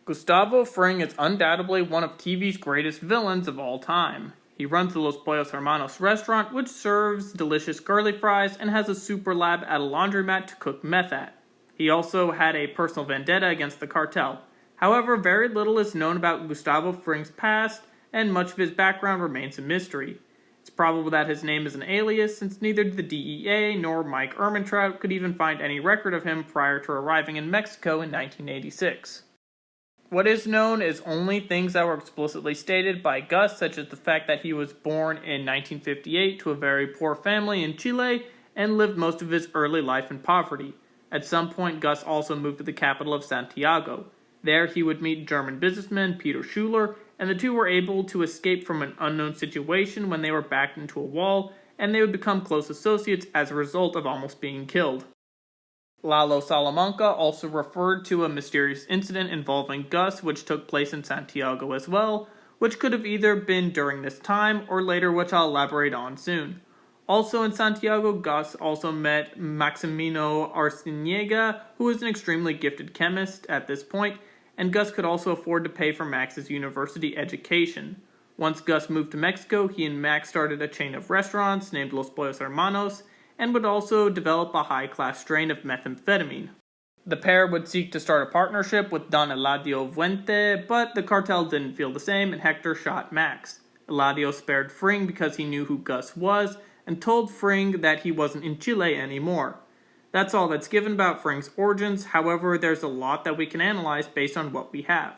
Gustavo Fring is undoubtedly one of TV's greatest villains of all time. He runs the Los Pollos Hermanos restaurant, which serves delicious curly fries and has a super lab at a laundromat to cook meth at. He also had a personal vendetta against the cartel. However, very little is known about Gustavo Fring's past, and much of his background remains a mystery. It's probable that his name is an alias, since neither the DEA nor Mike Ehrmantraut could even find any record of him prior to arriving in Mexico in 1986. What is known is only things that were explicitly stated by Gus, such as the fact that he was born in 1958 to a very poor family in Chile and lived most of his early life in poverty. At some point, Gus also moved to the capital of Santiago. There, he would meet German businessman Peter Schuler, and the two were able to escape from an unknown situation when they were backed into a wall, and they would become close associates as a result of almost being killed. Lalo Salamanca also referred to a mysterious incident involving Gus which took place in Santiago as well, which could have either been during this time or later, which I'll elaborate on soon. Also in Santiago, Gus also met Maximino Arciniega, who was an extremely gifted chemist at this point, and Gus could also afford to pay for Max's university education. Once Gus moved to Mexico, he and Max started a chain of restaurants named Los Pollos Hermanos, and would also develop a high-class strain of methamphetamine. The pair would seek to start a partnership with Don Eladio Fuente, but the cartel didn't feel the same, and Hector shot Max. Eladio spared Fring because he knew who Gus was, and told Fring that he wasn't in Chile anymore. That's all that's given about Fring's origins. However, there's a lot that we can analyze based on what we have.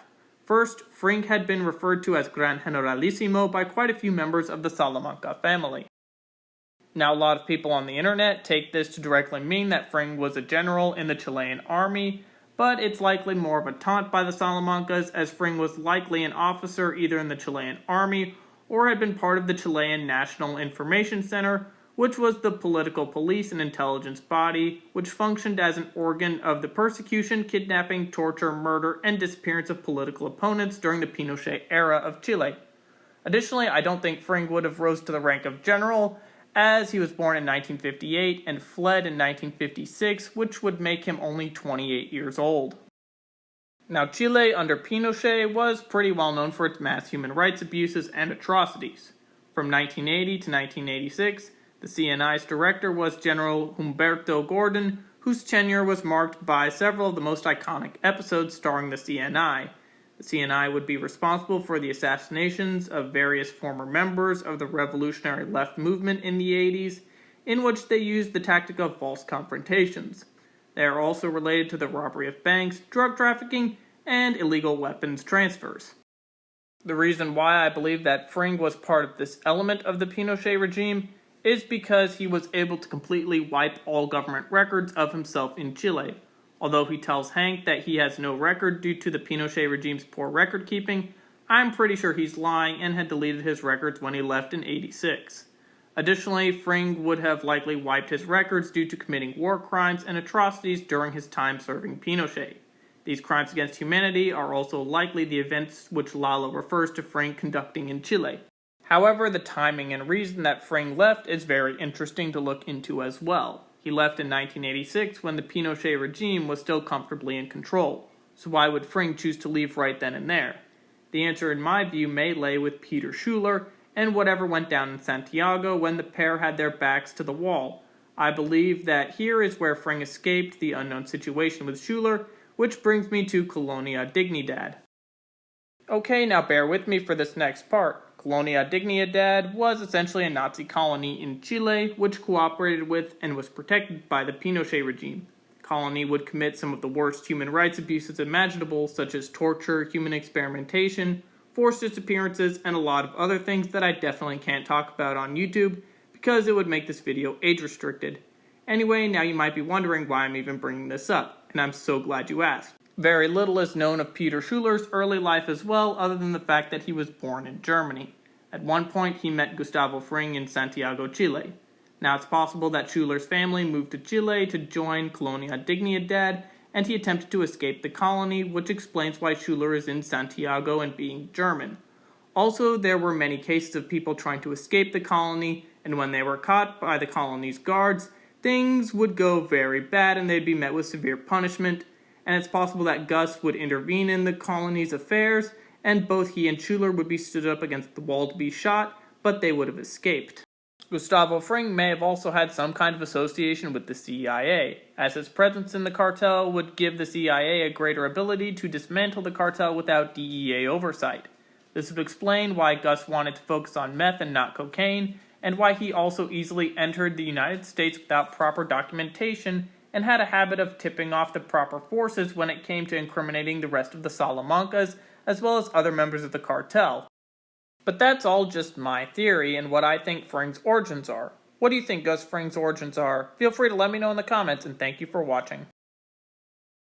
First, Fring had been referred to as Gran Generalissimo by quite a few members of the Salamanca family. Now, a lot of people on the internet take this to directly mean that Fring was a general in the Chilean army, but it's likely more of a taunt by the Salamancas, as Fring was likely an officer either in the Chilean army or had been part of the Chilean National Information Center, which was the political police and intelligence body, which functioned as an organ of the persecution, kidnapping, torture, murder, and disappearance of political opponents during the Pinochet era of Chile. Additionally, I don't think Fring would have rose to the rank of general, as he was born in 1958 and fled in 1956, which would make him only 28 years old. Now, Chile under Pinochet was pretty well known for its mass human rights abuses and atrocities. From 1980 to 1986, the CNI's director was General Humberto Gordon, whose tenure was marked by several of the most iconic episodes starring the CNI. The CNI would be responsible for the assassinations of various former members of the revolutionary left movement in the 80s, in which they used the tactic of false confrontations. They are also related to the robbery of banks, drug trafficking, and illegal weapons transfers. The reason why I believe that Fring was part of this element of the Pinochet regime is because he was able to completely wipe all government records of himself in Chile. Although he tells Hank that he has no record due to the Pinochet regime's poor record keeping, I'm pretty sure he's lying and had deleted his records when he left in '86. Additionally, Fring would have likely wiped his records due to committing war crimes and atrocities during his time serving Pinochet. These crimes against humanity are also likely the events which Lalo refers to Fring conducting in Chile. However, the timing and reason that Fring left is very interesting to look into as well. He left in 1986 when the Pinochet regime was still comfortably in control. So why would Fring choose to leave right then and there? The answer in my view may lay with Peter Schuler and whatever went down in Santiago when the pair had their backs to the wall. I believe that here is where Fring escaped the unknown situation with Schuler, which brings me to Colonia Dignidad. Okay, now bear with me for this next part. Colonia Dignidad was essentially a Nazi colony in Chile, which cooperated with and was protected by the Pinochet regime. The colony would commit some of the worst human rights abuses imaginable, such as torture, human experimentation, forced disappearances, and a lot of other things that I definitely can't talk about on YouTube, because it would make this video age restricted. Anyway, now you might be wondering why I'm even bringing this up, and I'm so glad you asked. Very little is known of Peter Schuler's early life as well, other than the fact that he was born in Germany. At one point, he met Gustavo Fring in Santiago, Chile. Now, it's possible that Schuler's family moved to Chile to join Colonia Dignidad, and he attempted to escape the colony, which explains why Schuler is in Santiago and being German. Also, there were many cases of people trying to escape the colony, and when they were caught by the colony's guards, things would go very bad and they'd be met with severe punishment. and it's possible that Gus would intervene in the colony's affairs, and both he and Schuler would be stood up against the wall to be shot, but they would have escaped. Gustavo Fring may have also had some kind of association with the CIA, as his presence in the cartel would give the CIA a greater ability to dismantle the cartel without DEA oversight. This would explain why Gus wanted to focus on meth and not cocaine, and why he also easily entered the United States without proper documentation and had a habit of tipping off the proper forces when it came to incriminating the rest of the Salamancas, as well as other members of the cartel. But that's all just my theory and what I think Fring's origins are. What do you think Gus Fring's origins are? Feel free to let me know in the comments, and thank you for watching.